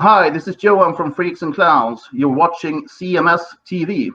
Hi, this is Johan from Freaks and Clowns. You're watching CMS TV.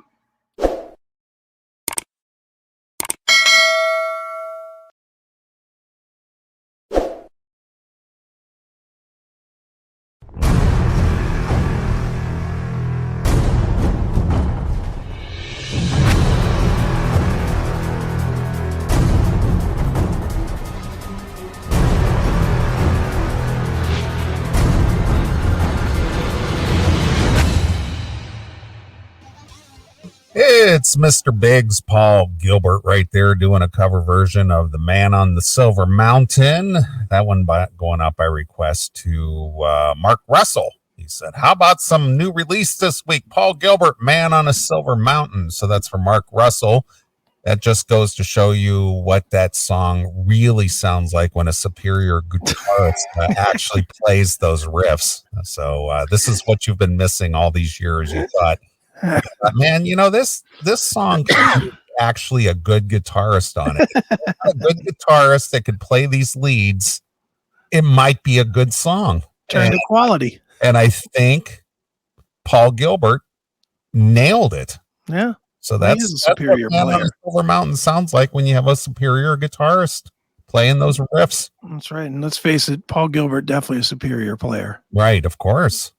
It's Mr. Biggs, Paul Gilbert, right there doing a cover version of The Man on the Silver Mountain. That one going out by request to Mark Russell. He said, how about some new release this week? Paul Gilbert, Man on a Silver Mountain. So that's for Mark Russell. That just goes to show you what that song really sounds like when a superior guitarist actually plays those riffs. So this is what you've been missing all these years. You thought, man, you know, this song is actually a good guitarist on it. A good guitarist that could play these leads, it might be a good song. Turn to quality. And I think Paul Gilbert nailed it. Yeah. So that's a superior what player. Silver Mountain sounds like when you have a superior guitarist playing those riffs. That's right. And let's face it, Paul Gilbert definitely a superior player. Right, of course.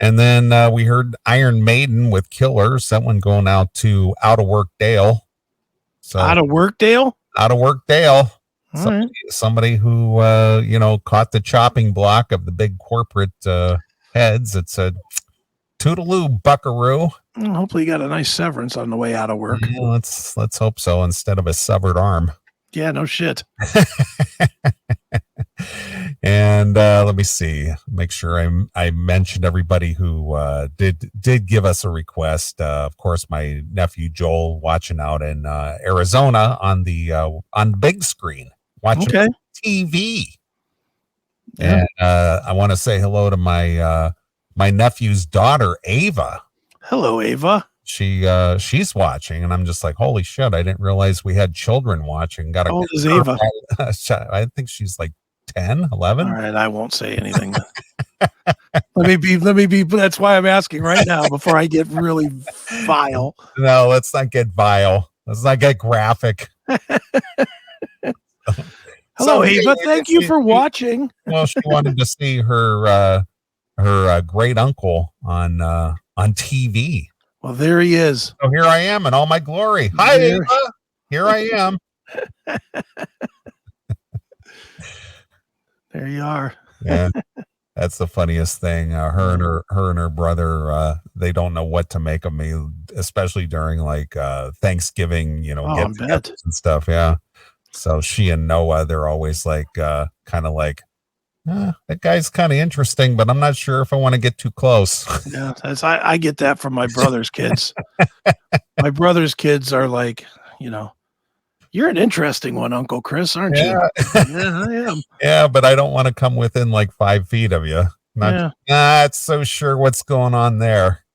And then we heard Iron Maiden with Killers. That one going out to Out of Work Dale. So Out of Work Dale? Out of Work Dale. Somebody who caught the chopping block of the big corporate heads. It said, toodaloo, buckaroo. Well, hopefully you got a nice severance on the way out of work. Yeah, let's hope so, instead of a severed arm. Yeah, no shit. And let me see, make sure I mentioned everybody who did give us a request. Of course, my nephew Joel watching out in Arizona on the big screen, watching TV. Yeah. And I want to say hello to my nephew's daughter, Ava. Hello, Ava. She's watching, and I'm just like, holy shit, I didn't realize we had children watching. How old is Ava? I think she's like 10, 11. All right, I won't say anything. let me be that's why I'm asking right now before I get really vile. No, let's not get vile. Let's not get graphic. Hello, Ava. Thank you for watching. Well, she wanted to see her great uncle on TV. Well, there he is. So here I am in all my glory. Hi, Ava. Here I am. There you are. Yeah, that's the funniest thing. Her and her brother, they don't know what to make of me, especially during like Thanksgiving, get-togethers and stuff. Yeah. So she and Noah, they're always like, kind of like, that guy's kind of interesting, but I'm not sure if I want to get too close. Yeah, I get that from my brother's kids. My brother's kids are like, you're an interesting one, Uncle Chris, aren't you? Yeah, I am. Yeah, but I don't want to come within like 5 feet of you. Not so sure what's going on there.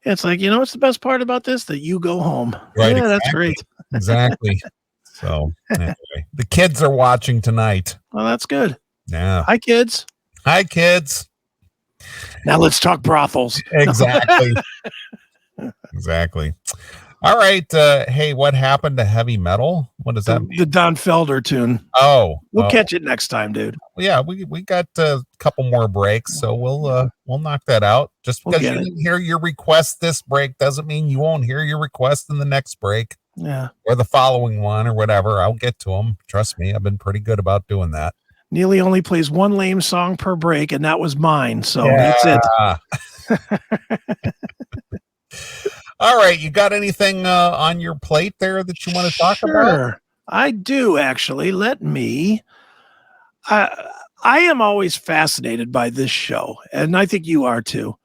It's like, what's the best part about this? That you go home. Right. Yeah, exactly. That's great. Exactly. So anyway, the kids are watching tonight. Well, that's good. Yeah. Hi, kids. Hi, kids. Now let's talk brothels. Exactly. Exactly. All right. Hey, what happened to heavy metal? What does that mean? The Don Felder tune. Oh, we'll catch it next time, dude. Yeah, we got a couple more breaks, so we'll knock that out. Just because you didn't hear your request this break doesn't mean you won't hear your request in the next break. Yeah. Or the following one or whatever. I'll get to them. Trust me, I've been pretty good about doing that. Neely only plays one lame song per break, and that was mine. So that's it. All right. You got anything on your plate there that you want to talk about? I do, actually. Let me. I am always fascinated by this show, and I think you are too.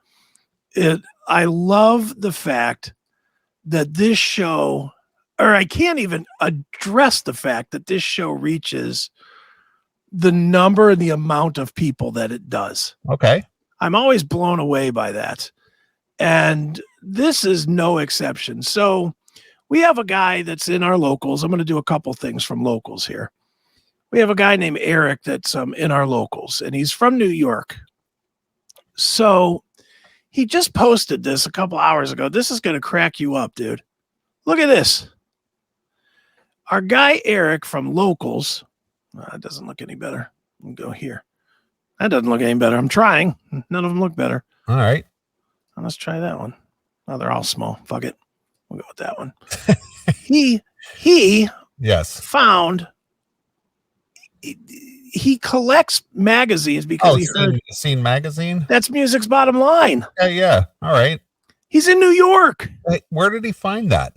I love the fact that this show, or I can't even address the fact that this show reaches the number and the amount of people that it does. Okay. I'm always blown away by that. And this is no exception. So we have a guy that's in our locals. I'm going to do a couple things from locals here. we have a guy named Eric that's in our locals, and he's from New York. So he just posted this a couple hours ago. This is going to crack you up, dude. Look at this. Our guy Eric from locals. It doesn't look any better. We'll go here. That doesn't look any better. I'm trying. None of them look better. All right. Let's try that one. Oh, they're all small. Fuck it. We'll go with that one. He yes found he collects magazines because he heard Scene magazine. That's Music's Bottom Line. Yeah. All right. He's in New York. Hey, where did he find that?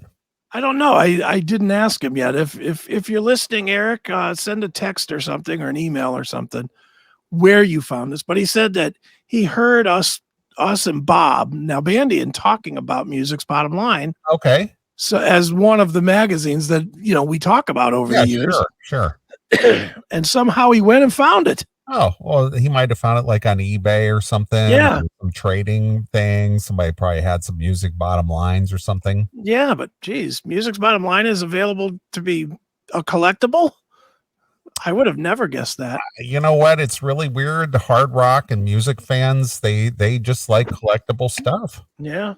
I don't know. I didn't ask him yet. If you're listening, Eric, send a text or something or an email or something where you found this. But he said that he heard us and Bob, now Bandian, talking about Music's Bottom Line. Okay. So as one of the magazines that, we talk about over the years. Sure. And somehow he went and found it. Oh, well, he might have found it like on eBay or something. Yeah. Some trading thing. Somebody probably had some Music Bottom Lines or something. Yeah, but geez, Music's Bottom Line is available to be a collectible. I would have never guessed that. You know what? It's really weird. The hard rock and music fans, they just like collectible stuff. Yeah.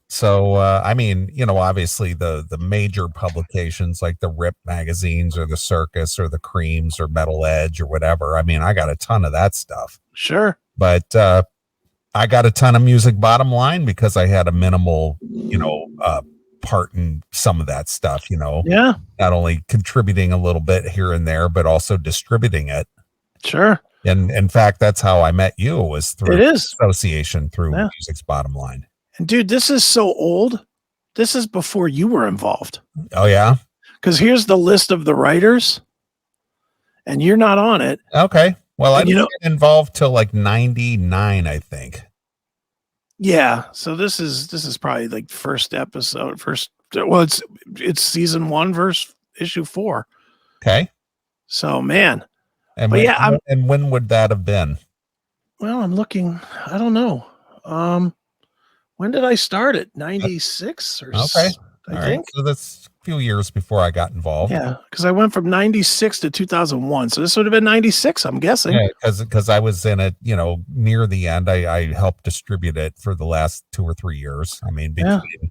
So I mean, obviously the major publications like the Rip magazines or the Circus or the Creams or Metal Edge or whatever. I mean, I got a ton of that stuff. Sure. But I got a ton of Music Bottom Line because I had a minimal, part in some of that stuff, Yeah. not only contributing a little bit here and there, but also distributing it. Sure. And in fact, that's how I met you, was through association through Music's Bottom Line. And dude, this is so old. This is before you were involved. Oh yeah. Because here's the list of the writers, and you're not on it. Okay. Well, I didn't get involved till like 99, I think. Yeah. So this is probably like first episode. Well, it's season 1 verse issue 4. Okay. So man. And when would that have been? Well, I'm looking. I don't know. When did I start it? 96 or okay. I think. So that's a few years before I got involved. Yeah, because I went from 96 to 2001. So this would have been 96, I'm guessing. Yeah, because I was in it, near the end. I helped distribute it for the last 2 or 3 years. I mean, between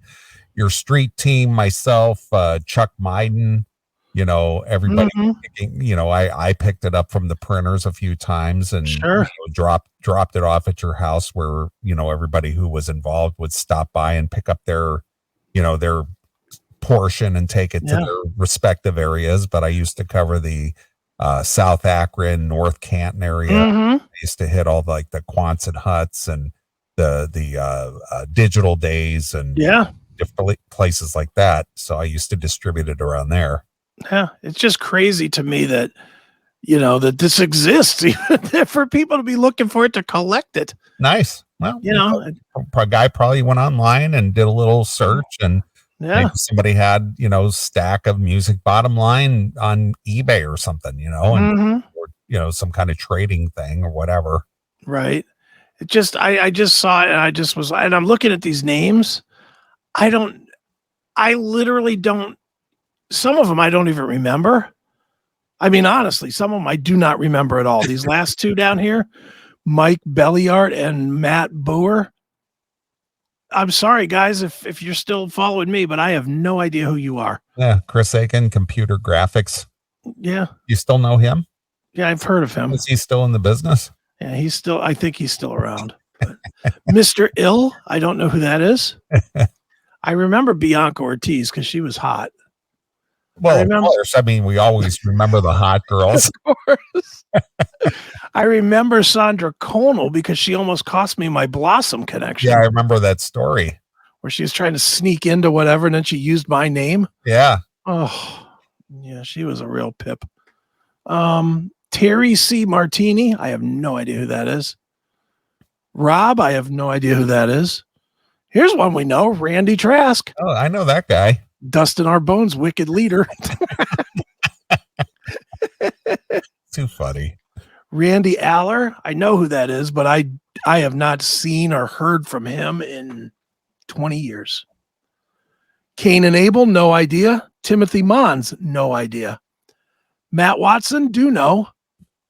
your street team, myself, Chuck Myden, everybody, I picked it up from the printers a few times and dropped it off at your house where, everybody who was involved would stop by and pick up their portion and take it to their respective areas. But I used to cover the South Akron, North Canton area. I used to hit all the Quonset huts and the digital days and different places like that. So I used to distribute it around there. Yeah, it's just crazy to me that that this exists for people to be looking for it to collect it. Nice. Well, a guy probably went online and did a little search, and maybe somebody had stack of Music Bottom Line on eBay or something, and or some kind of trading thing or whatever. Right. It just I just saw it and I just was, and I'm looking at these names. I literally don't. Some of them I don't even remember. I mean, honestly, some of them I do not remember at all. These last two down here, Mike Belliart and Matt Boer. I'm sorry, guys, if you're still following me, but I have no idea who you are. Yeah, Chris Aiken, Computer Graphics. Yeah. You still know him? Yeah, I've heard of him. Is he still in the business? Yeah, I think he's still around. Mr. Ill, I don't know who that is. I remember Bianca Ortiz because she was hot. Well, of course. I mean, we always remember the hot girls. Of course. I remember Sandra Conal because she almost cost me my Blossom connection. Yeah, I remember that story. Where she was trying to sneak into whatever, and then she used my name. Yeah. Oh, yeah, she was a real pip. Terry C. Martini, I have no idea who that is. Rob, I have no idea who that is. Here's one we know, Randy Trask. Oh, I know that guy. Dustin Arbone's wicked leader. Too funny. Randy Aller, I know who that is, but I have not seen or heard from him in 20 years. Cain and Abel, no idea. Timothy Mons, no idea. Matt Watson, do know,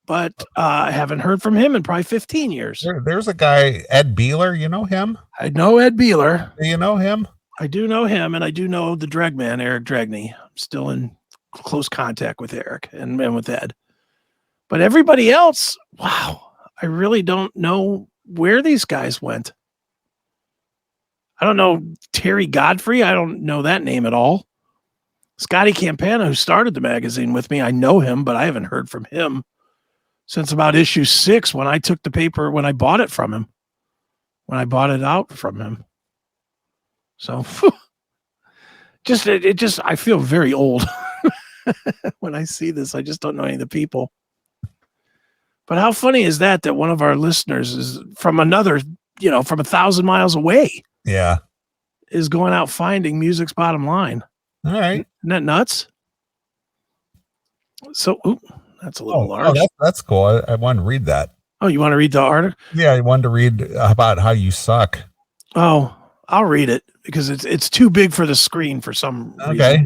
but I haven't heard from him in probably 15 years. There's a guy, Ed Beeler. You know him? I know Ed Beeler. Do you know him? I do know him, and I do know the drag man, Eric Dragney. I'm still in close contact with Eric and with Ed. But everybody else, wow, I really don't know where these guys went. I don't know Terry Godfrey. I don't know that name at all. Scotty Campana, who started the magazine with me, I know him, but I haven't heard from him since about issue 6 when I took the paper, when I bought it from him, when I bought it out from him. So I feel very old when I see this. I just don't know any of the people. But how funny is that one of our listeners is from another, from 1,000 miles away. Yeah. Is going out finding music's bottom line. All right. Isn't that nuts? So, that's a little large. Oh, that's cool. I want to read that. Oh, you want to read the article? Yeah, I wanted to read about how you suck. Oh, I'll read it because it's too big for the screen for some reason. Okay.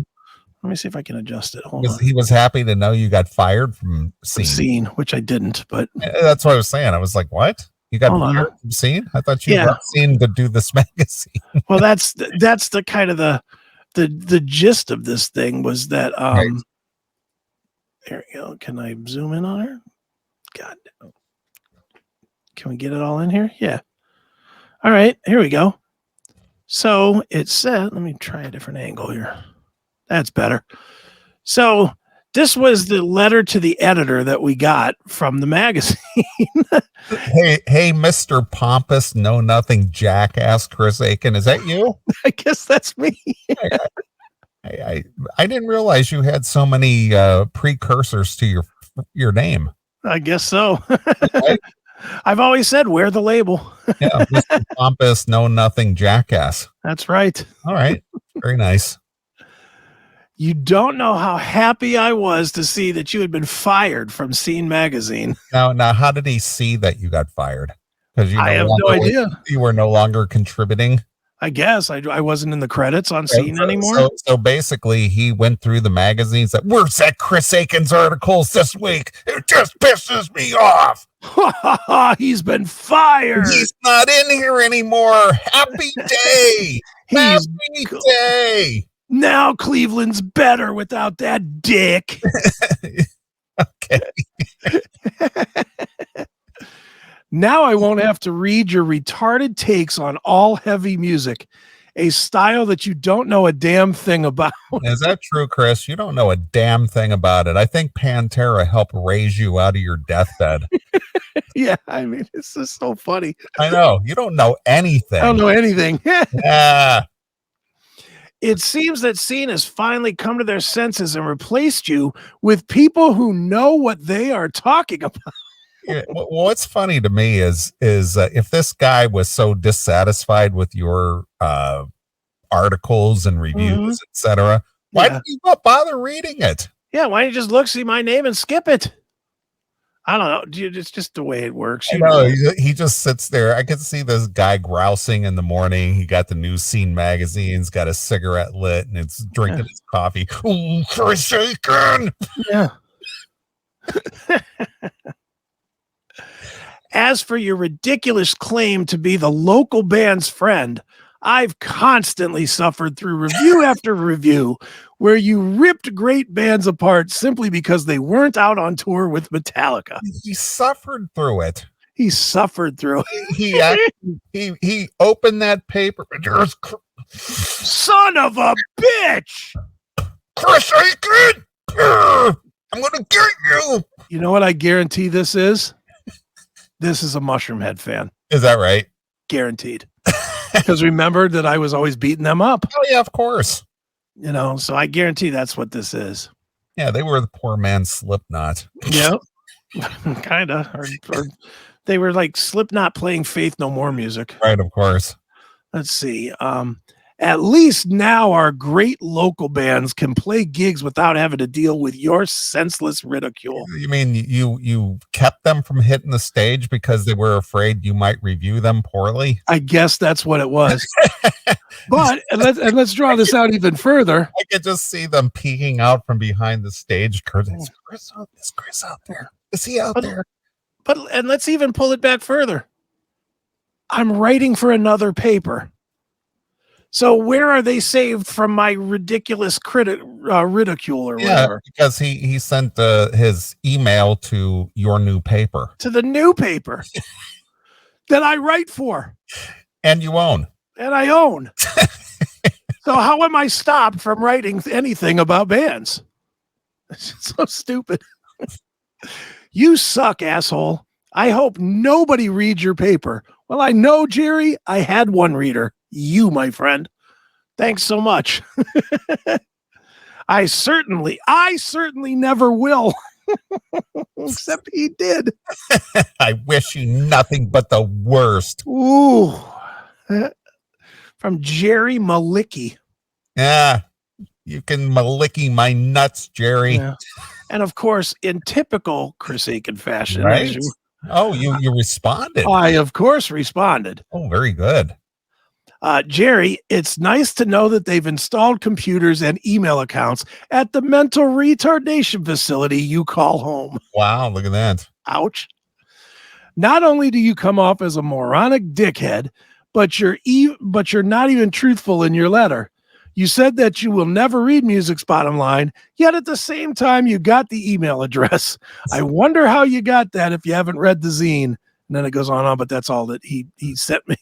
Let me see if I can adjust it. Hold on. He was happy to know you got fired from Scene. Which I didn't, but that's what I was saying. I was like, what? You got fired from Scene? I thought you left Scene to do this magazine. Well, that's the kind of the gist of this thing was that right. There we go. Can I zoom in on her? God. Can we get it all in here? Yeah. All right, here we go. So it said, let me try a different angle here. That's better. So this was the letter to the editor that we got from the magazine. Hey, Mr. Pompous, know nothing jackass Chris Aiken. Is that you? I guess that's me. I didn't realize you had so many precursors to your name. I guess so. Right? I've always said, wear the label. Yeah, Mr. Pompous, know nothing jackass. That's right. All right. Very nice. You don't know how happy I was to see that you had been fired from Scene magazine. Now, how did he see that you got fired? Because I have no idea. You were no longer contributing. I guess I wasn't in the credits on Scene anymore. So basically, he went through the magazines that, where's that Chris Aiken's articles this week? It just pisses me off. He's been fired. He's not in here anymore. Happy day. Happy day. Now Cleveland's better without that dick. Okay. Now I won't have to read your retarded takes on all heavy music, a style that you don't know a damn thing about. Is that true, Chris? You don't know a damn thing about it. I think Pantera helped raise you out of your deathbed. Yeah, I mean, it's just so funny. I know. You don't know anything. I don't know anything. Yeah. It seems that Scene has finally come to their senses and replaced you with people who know what they are talking about. Yeah, what's funny to me is if this guy was so dissatisfied with your articles and reviews, etc., why did you bother reading it? Yeah, why don't you just see my name and skip it? I don't know. It's just the way it works. You know, he just sits there. I can see this guy grousing in the morning. He got the new Scene magazines, got a cigarette lit, and it's drinking his coffee. Ooh, Chris Aiken. Yeah. As for your ridiculous claim to be the local band's friend, I've constantly suffered through review after review where you ripped great bands apart simply because they weren't out on tour with Metallica. He suffered through it. He suffered through it. He opened that paper. Son of a bitch! Chris Aiken! I'm going to get you! You know what I guarantee this is? This is a Mushroomhead fan. Is that right? Guaranteed. Because remember that I was always beating them up. Oh, yeah, of course. You know, so I guarantee that's what this is. Yeah, they were the poor man's Slipknot. Yep. Kind of. Or they were like Slipknot playing Faith No More music. Right, of course. Let's see. At least now our great local bands can play gigs without having to deal with your senseless ridicule. You mean you kept them from hitting the stage because they were afraid you might review them poorly? I guess that's what it was. But let's draw this out even further. I could just see them peeking out from behind the stage curtain. Is Chris out there? Is he out there? But let's even pull it back further. I'm writing for another paper. So where are they saved from my ridiculous ridicule or whatever? Because he sent his email to your new paper. To the new paper that I write for. And you own. And I own. So how am I stopped from writing anything about bands? It's so stupid. You suck, asshole. I hope nobody reads your paper. Well, I know, Jerry, I had one reader. You, my friend. Thanks so much. I certainly never will. Except he did. I wish you nothing but the worst. Ooh. From Jerry Malicki. Yeah. You can malicky my nuts, Jerry. Yeah. And of course, in typical Chris Aiken fashion. Right? You responded. I, of course, responded. Oh, very good. Jerry, it's nice to know that they've installed computers and email accounts at the mental retardation facility you call home. Wow, look at that. Ouch. Not only do you come off as a moronic dickhead, but you're not even truthful in your letter. You said that you will never read Music's Bottom Line, yet at the same time you got the email address. I wonder how you got that if you haven't read the zine. And then it goes on, but that's all that he sent me.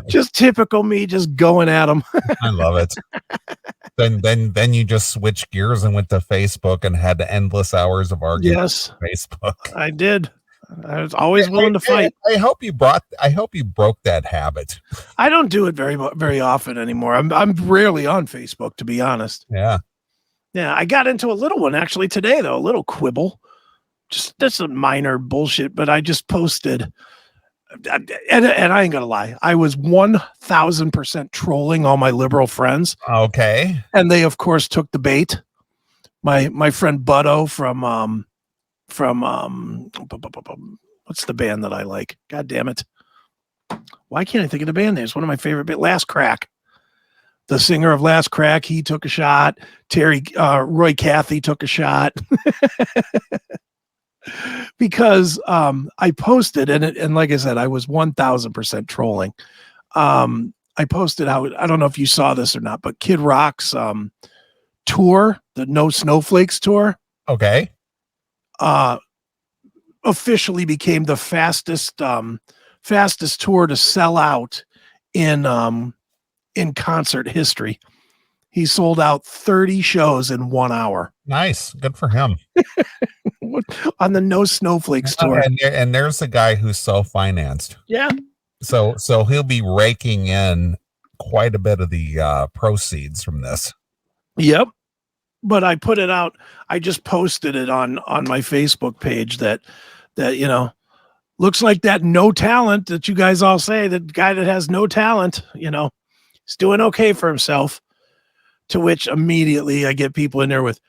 Just typical me, just going at him. I love it. Then you just switched gears and went to Facebook and had endless hours of arguing. Yes, on Facebook. I did. I was always willing to fight. I hope you broke that habit. I don't do it very often anymore. I'm rarely on Facebook, to be honest. Yeah. I got into a little one actually today, though, a little quibble. Just that's a minor bullshit, but I just posted, and I ain't gonna lie, I was 1,000% trolling all my liberal friends. Okay. And they, of course, took the bait. My friend Butto from what's the band that I like? God damn it. Why can't I think of the band name? It's one of my favorite bands. Last Crack. The singer of Last Crack, he took a shot. Roy Cathy took a shot. Because I posted, and like I said, I was 1,000% trolling. I posted how, I don't know if you saw this or not, but Kid Rock's tour, the No Snowflakes tour. Okay. Officially became the fastest tour to sell out in concert history. He sold out 30 shows in 1 hour. Nice. Good for him. On the No Snowflakes tour. And there's a guy who's self-financed. Yeah. So he'll be raking in quite a bit of the proceeds from this. Yep. But I put it out. I just posted it on my Facebook page that looks like that no talent that you guys all say, that guy that has no talent, he's doing okay for himself. To which immediately I get people in there with,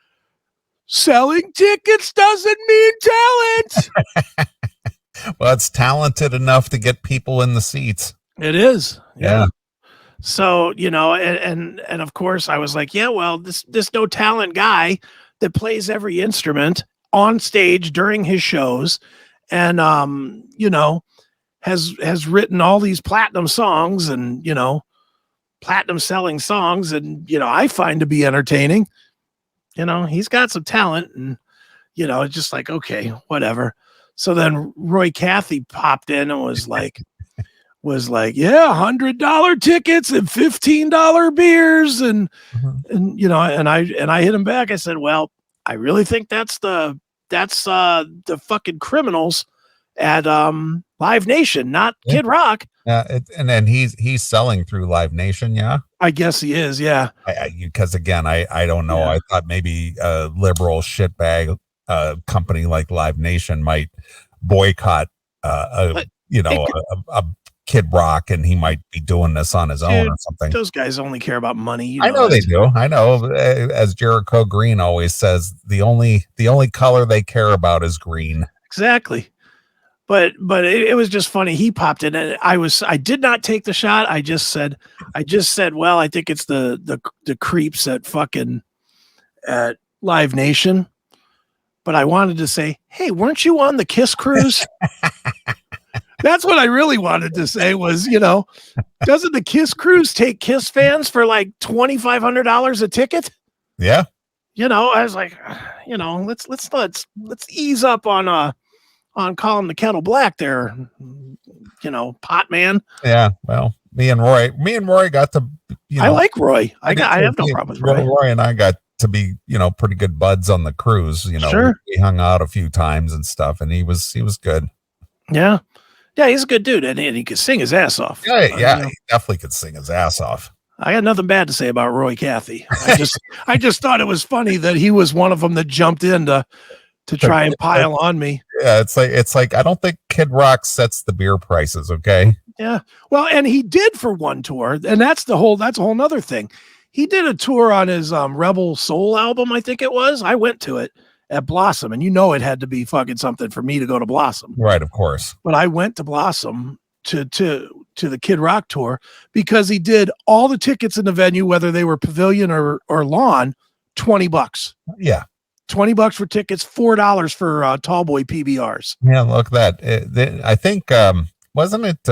selling tickets doesn't mean talent. Well, it's talented enough to get people in the seats. It is. Yeah. So, and of course I was like, yeah, well, this no talent guy that plays every instrument on stage during his shows and, has written all these platinum songs and, platinum selling songs. And, I find to be entertaining, he's got some talent and, it's just like, okay, whatever. So then Roy Cathy popped in and was like, yeah, $100 tickets and $15 beers. And I hit him back. I said, well, I really think that's the fucking criminals at Live Nation, not Kid Rock. And then he's selling through Live Nation. Yeah, I guess he is. Yeah. Because again, I don't know. Yeah. I thought maybe a liberal shitbag company like Live Nation might boycott, a Kid Rock and he might be doing this on his own or something. Those guys only care about money. I know they do. I know. As Jericho Green always says, the only color they care about is green. Exactly. But it was just funny. He popped in and I did not take the shot. I just said, well, I think it's the creeps at Live Nation. But I wanted to say, hey, weren't you on the Kiss cruise? That's what I really wanted to say was, doesn't the Kiss cruise take Kiss fans for like $2,500 a ticket? Yeah. I was like, let's ease up on calling the kettle black there, pot man. Yeah. Well, me and Roy got to, I like Roy. I have no problem with Roy. Roy and I got to be, pretty good buds on the cruise. Sure. We hung out a few times and stuff, and he was good. Yeah. Yeah, he's a good dude, and he could sing his ass off. Yeah, he definitely could sing his ass off. I got nothing bad to say about Roy Cathy. I just thought it was funny that he was one of them that jumped in to try and pile on me. Yeah, it's like I don't think Kid Rock sets the beer prices, okay? Yeah. Well, and he did for one tour, and that's a whole nother thing. He did a tour on his Rebel Soul album, I think it was. I went to it at Blossom, and it had to be fucking something for me to go to Blossom. Right, of course. But I went to Blossom to the Kid Rock tour because he did all the tickets in the venue, whether they were pavilion or lawn, $20. Yeah. $20 for tickets, $4 for Tallboy PBRs. Yeah, look at that. I think, wasn't it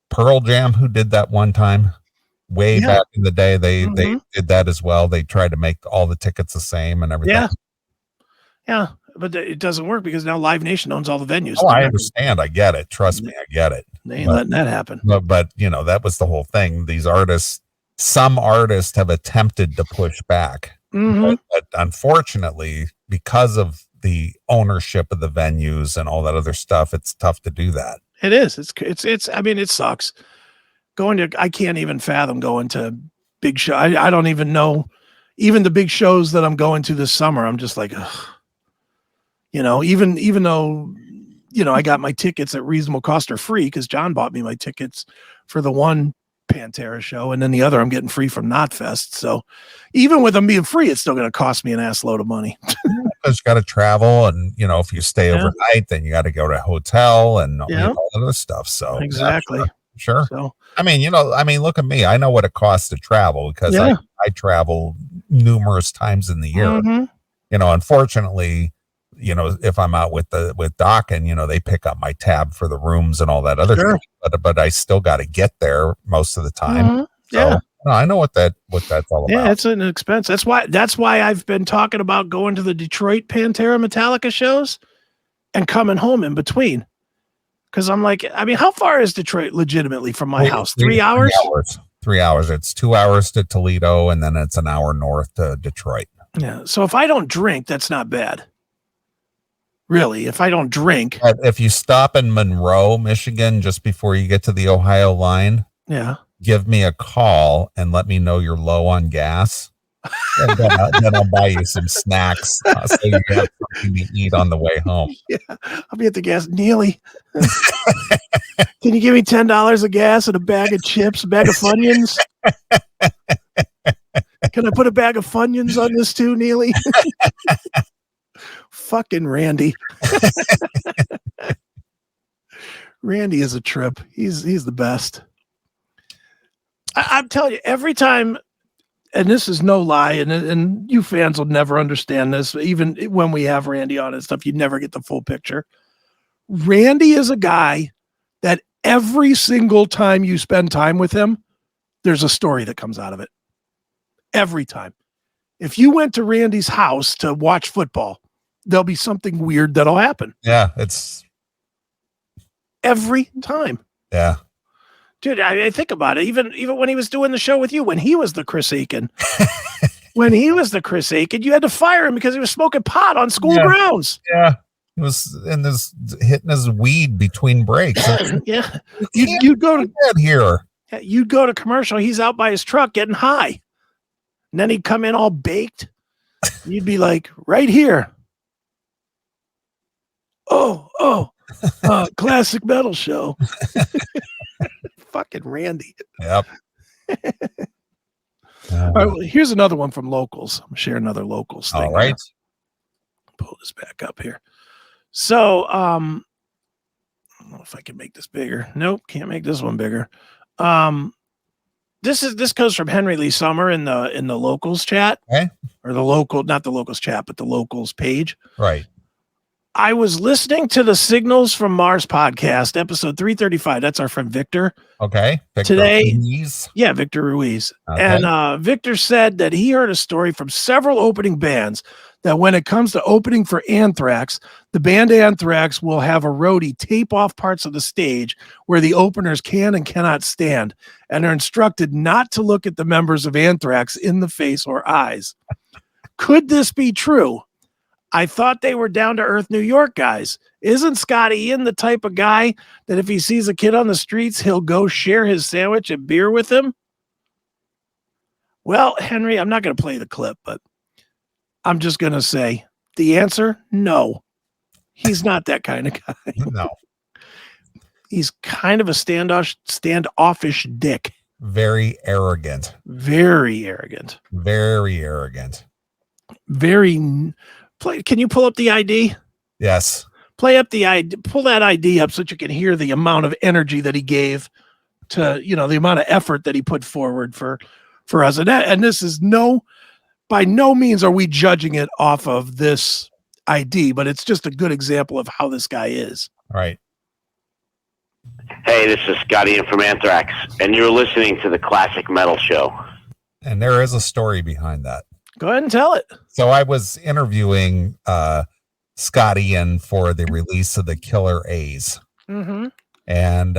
Pearl Jam who did that one time? Way back in the day, they did that as well. They tried to make all the tickets the same and everything. Yeah, but it doesn't work because now Live Nation owns all the venues. Oh, I understand. I get it. Trust me, I get it. They ain't letting that happen. But that was the whole thing. These artists, some artists have attempted to push back. Mm-hmm. But unfortunately, because of the ownership of the venues and all that other stuff, it's tough to do that. It is. It's. I mean, it sucks. I can't even fathom going to big show. I don't even know. Even the big shows that I'm going to this summer, I'm just like, ugh. Even though, I got my tickets at reasonable cost or free because John bought me my tickets for the one Pantera show, and then the other I'm getting free from Knotfest. So even with them being free, it's still going to cost me an ass load of money. Because you got to travel, and if you stay overnight, then you got to go to a hotel and all that other stuff. So exactly, sure. So I mean, look at me. I know what it costs to travel because I travel numerous times in the year. Mm-hmm. Unfortunately, if I'm out with Doc and, they pick up my tab for the rooms and all that other stuff, but I still got to get there most of the time. Mm-hmm. So, I know what that's all about. Yeah, it's an expense. That's why I've been talking about going to the Detroit Pantera Metallica shows and coming home in between. Because I'm like, how far is Detroit legitimately from my house? 3 hours? 3 hours. It's 2 hours to Toledo, and then it's an hour north to Detroit. Yeah. So if I don't drink, that's not bad. Really, if I don't drink. If you stop in Monroe, Michigan, just before you get to the Ohio line, give me a call and let me know you're low on gas. And then I'll buy you some snacks so you have something to eat on the way home. Yeah, I'll be at the gas. Neely, can you give me $10 of gas and a bag of chips, a bag of Funyuns? Can I put a bag of Funyuns on this too, Neely? Fucking Randy. Randy is a trip. He's the best. I'm telling you, every time, and this is no lie, and you fans will never understand this, even when we have Randy on and stuff, you never get the full picture. Randy is a guy that every single time you spend time with him, there's a story that comes out of it. Every time. If you went to Randy's house to watch football, there'll be something weird that'll happen. Yeah, it's every time. Yeah. Dude, I think about it. Even when he was doing the show with you, when he was the Chris Aiken, you had to fire him because he was smoking pot on school grounds. Yeah. He was hitting his weed between breaks. Yeah. You'd go to here. You'd go to commercial. He's out by his truck getting high. And then he'd come in all baked. You'd be like, right here. Oh, classic metal show. fucking Randy. Yep. All right, well, here's another one from Locals. I'm sharing another Locals thing. All right. Here. Pull this back up here. So, I don't know if I can make this bigger. Nope, can't make this one bigger. This goes from Henry Lee Summer in the Locals chat. Okay. Or not the Locals chat, but the Locals page. Right. I was listening to the Signals from Mars podcast, episode 335. That's our friend Victor. Okay. Victor Today, Ruiz. Yeah, Victor Ruiz. Okay. And Victor said that he heard a story from several opening bands that when it comes to opening for Anthrax, the band Anthrax will have a roadie tape off parts of the stage where the openers can and cannot stand, and are instructed not to look at the members of Anthrax in the face or eyes. Could this be true? I thought they were down-to-earth New York guys. Isn't Scott Ian the type of guy that if he sees a kid on the streets, he'll go share his sandwich and beer with him? Well, Henry, I'm not going to play the clip, but I'm just going to say the answer, no. He's not that kind of guy. No. He's kind of a standoffish dick. Very arrogant. Very arrogant. Very arrogant. Can you pull up the ID? Yes. Play up the ID. Pull that ID up so that you can hear the amount of energy that he gave to, the amount of effort that he put forward for us. And this is by no means are we judging it off of this ID, but it's just a good example of how this guy is. Right. Hey, this is Scott Ian from Anthrax, and you're listening to the Classic Metal Show. And there is a story behind that. Go ahead and tell it. So I was interviewing Scott Ian for the release of the Killer A's. Mm-hmm. And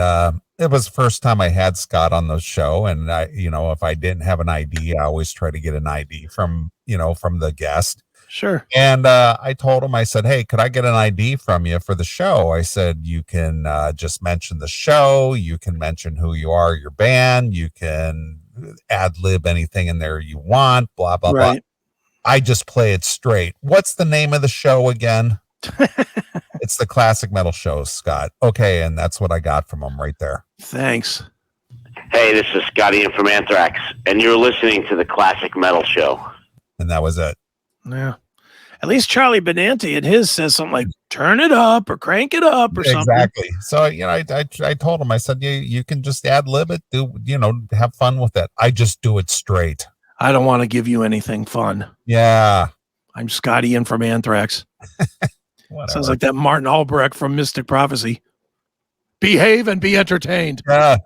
it was the first time I had Scott on the show. And if I didn't have an ID, I always try to get an ID from the guest. Sure. And I told him, I said, hey, could I get an ID from you for the show? I said, you can just mention the show. You can mention who you are, your band. You can ad lib anything in there you want, blah, blah, Right. blah. I just play it straight. What's the name of the show again? It's the Classic Metal Show, Scott. Okay. And that's what I got from him right there. Thanks. Hey, this is Scott Ian from Anthrax, and you're listening to the Classic Metal Show. And that was it. Yeah. At least Charlie Benanti in his says something like turn it up or crank it up or something. Exactly. So, I told him, I said, you can just ad lib it, have fun with it. I just do it straight. I don't want to give you anything fun. Yeah. I'm Scott Ian from Anthrax. Sounds like that Martin Albrecht from Mystic Prophecy. Behave and be entertained. Yeah.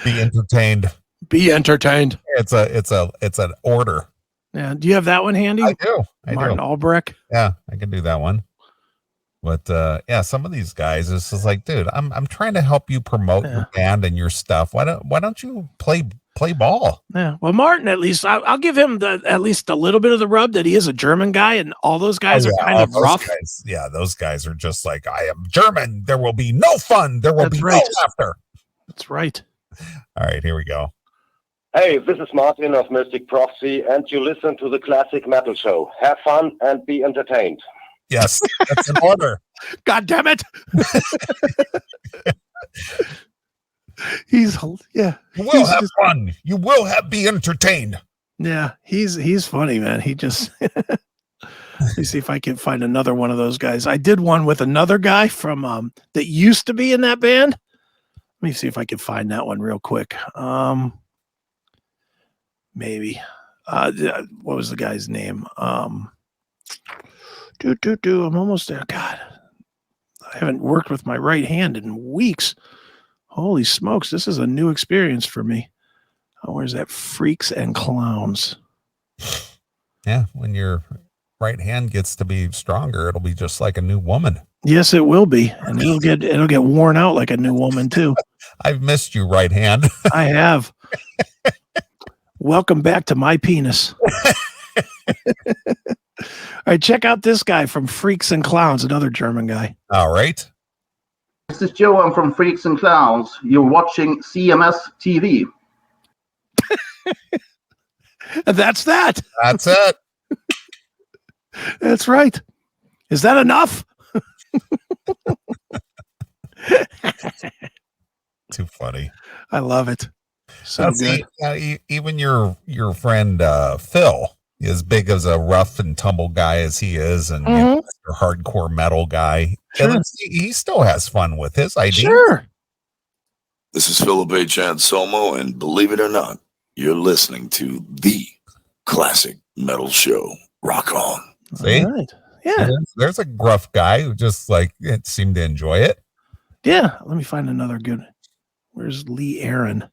Be entertained. Be entertained. It's an order. Yeah. Do you have that one handy? I do. Martin Albrecht. Yeah, I can do that one. But some of these guys, it's just like, dude, I'm trying to help you promote your band and your stuff. Why don't you play ball? Yeah. Well, Martin, at least I'll give him at least a little bit of the rub that he is a German guy, and all those guys are kind of rough. Those guys are just like, I am German. There will be no fun. There will be no laughter. That's right. All right, here we go. Hey, this is Martin of Mystic Prophecy, and you listen to the Classic Metal Show. Have fun and be entertained. Yes, that's an order. God damn it. You will have fun. You will be entertained. Yeah, he's funny, man. He just let me see if I can find another one of those guys. I did one with another guy from that used to be in that band. Let me see if I can find that one real quick. Maybe. What was the guy's name? I'm almost there. God, I haven't worked with my right hand in weeks. Holy smokes, this is a new experience for me. Oh, where's that? Freaks and Clowns. Yeah, when your right hand gets to be stronger, it'll be just like a new woman. Yes, it will be, and it'll get worn out like a new woman too. I've missed you, right hand. I have. Welcome back to my penis. All right, check out this guy from Freaks and Clowns, another German guy. All right. This is Johan from Freaks and Clowns. You're watching CMS TV. That's that. That's it. That's right. Is that enough? Too funny. I love it. So good. See, even your friend Phil, as big as a rough and tumble guy as he is, and you know, Mr. Hardcore Metal guy, Sure. he still has fun with his ideas. Sure. This is Philip H. Anselmo, and believe it or not, you're listening to the Classic Metal Show. Rock on. See? All right. Yeah. There's a gruff guy who just like it seemed to enjoy it. Yeah. Let me find another good. Where's Lee Aaron?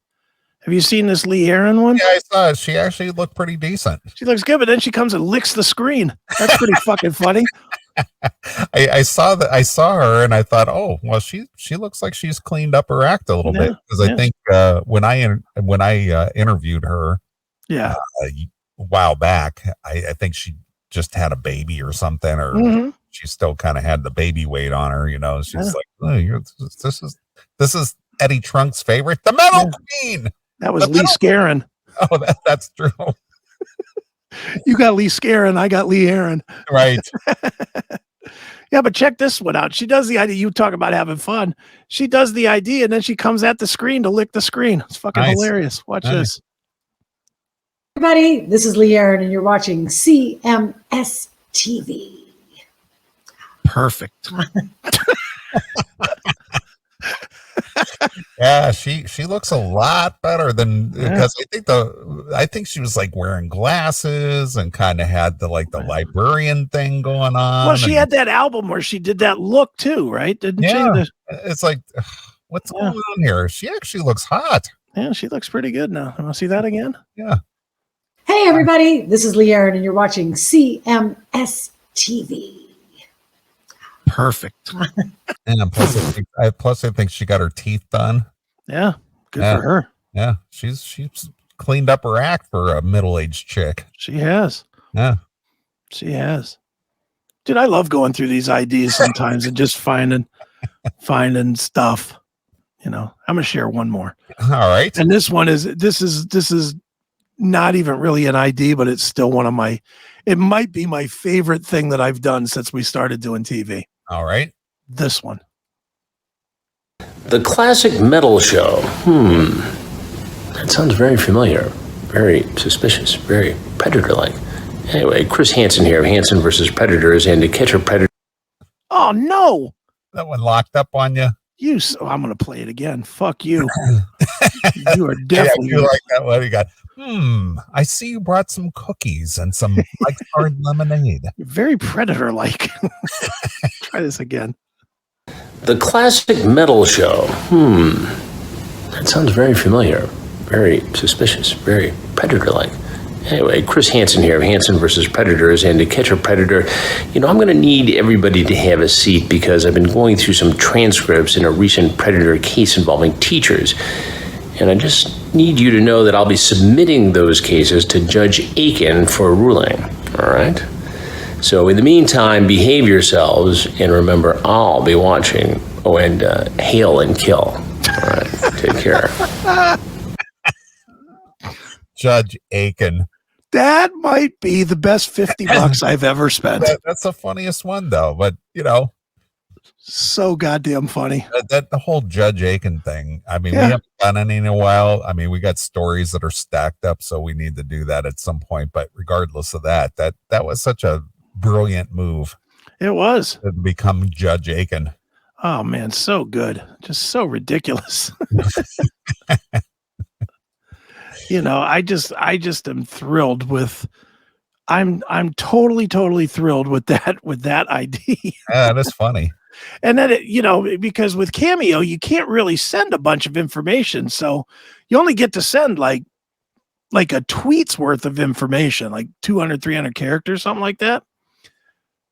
Have you seen this Lee Aaron one? Yeah, I saw it. She actually looked pretty decent. She looks good, but then she comes and licks the screen. That's pretty fucking funny. I saw her and I thought, oh, well, she looks like she's cleaned up her act a little bit, because I think when I interviewed her, a while back, I think she just had a baby or something, or she still kind of had the baby weight on her. You know, she's like, oh, this is Eddie Trunk's favorite, the Metal Queen. That was Lee Scarin. Oh, that's true. You got Lee Scarin, I got Lee Aaron. Right. Yeah, but check this one out. She does the idea. You talk about having fun. She does the idea, and then she comes at the screen to lick the screen. It's fucking hilarious. Watch this. Everybody, this is Lee Aaron, and you're watching CMS TV. Perfect. Yeah, she looks a lot better than, because I think she was like wearing glasses and kind of had the librarian thing going on. Well, she had that album where she did that look too, right? Didn't she? It's like, what's going on here? She actually looks hot. Yeah, she looks pretty good now. Want to see that again? Yeah. Hey, everybody, this is Lee Aaron, and you're watching CMS TV. Perfect. And plus I think she got her teeth done. Yeah, good for her. Yeah, she's cleaned up her act for a middle-aged chick. She has. Yeah, she has. Dude, I love going through these ideas sometimes and just finding stuff. You know, I'm gonna share one more. All right. And this is not even really an ID, but it's still one of my. It might be my favorite thing that I've done since we started doing TV. All right. This one. The Classic Metal Show. That sounds very familiar. Very suspicious. Very Predator-like. Anyway, Chris Hansen here of Hansen versus Predators, and to catch a Predator. Oh, no. That one locked up on you? I'm going to play it again. Fuck you. You are definitely. Yeah, you like that one. You got, I see you brought some cookies and some hard lemonade. Very Predator-like. Try this again. The Classic Metal Show. That sounds very familiar. Very suspicious. Very Predator-like. Anyway, Chris Hansen here of Hansen versus Predators, and to catch a Predator, I'm going to need everybody to have a seat because I've been going through some transcripts in a recent Predator case involving teachers. And I just need you to know that I'll be submitting those cases to Judge Aiken for a ruling. All right? So in the meantime, behave yourselves, and remember, I'll be watching. Oh, and hail and kill. All right, take care. Judge Aiken. That might be the best $50 I've ever spent. That's the funniest one, though. But so goddamn funny. That the whole Judge Aiken thing. I mean, we haven't done any in a while. I mean, we got stories that are stacked up, so we need to do that at some point. But regardless of that was such a brilliant move. It was to become Judge Aiken. Oh man, so good, just so ridiculous. I just am thrilled with. I'm totally thrilled with that ID. Yeah, that's funny. And then because with Cameo you can't really send a bunch of information, so you only get to send like a tweet's worth of information, like 200, 300 characters, something like that.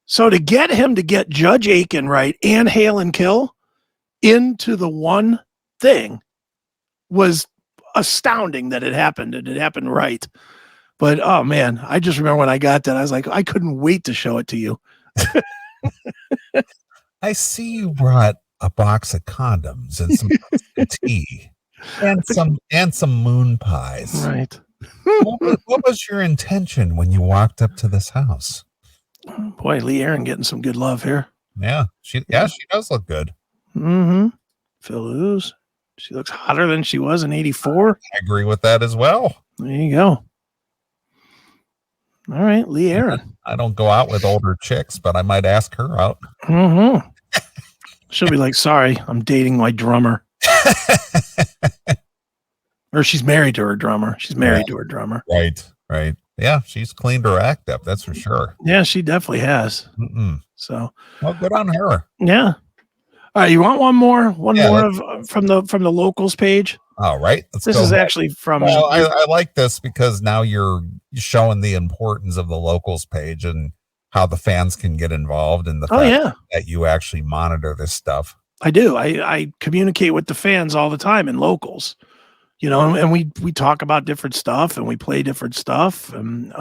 So to get him to get Judge Aiken right and Hail and Kill into the one thing was astounding that it happened, and it happened right. But oh man, I just remember when I got that, I was like, I couldn't wait to show it to you. I see you brought a box of condoms and some tea and some moon pies. Right. What was your intention when you walked up to this house? Boy, Lee Aaron getting some good love here. Yeah, she does look good. Mm-hmm. Phil Lewis. She looks hotter than she was in 84. I agree with that as well. There you go. All right, Lee Aaron. I don't go out with older chicks, but I might ask her out. Mm-hmm. She'll be like, sorry, I'm dating my drummer. Or she's married to her drummer. She's married to her drummer. Right. Yeah, she's cleaned her act up. That's for sure. Yeah, she definitely has. Mm-mm. So, well, good on her. Yeah. All right, you want one more? One more of from the locals page? All right. This is actually from. Well, I like this because now you're showing the importance of the locals page and how the fans can get involved in the fact that you actually monitor this stuff. I do. I communicate with the fans all the time in locals, you know, and we talk about different stuff and we play different stuff. And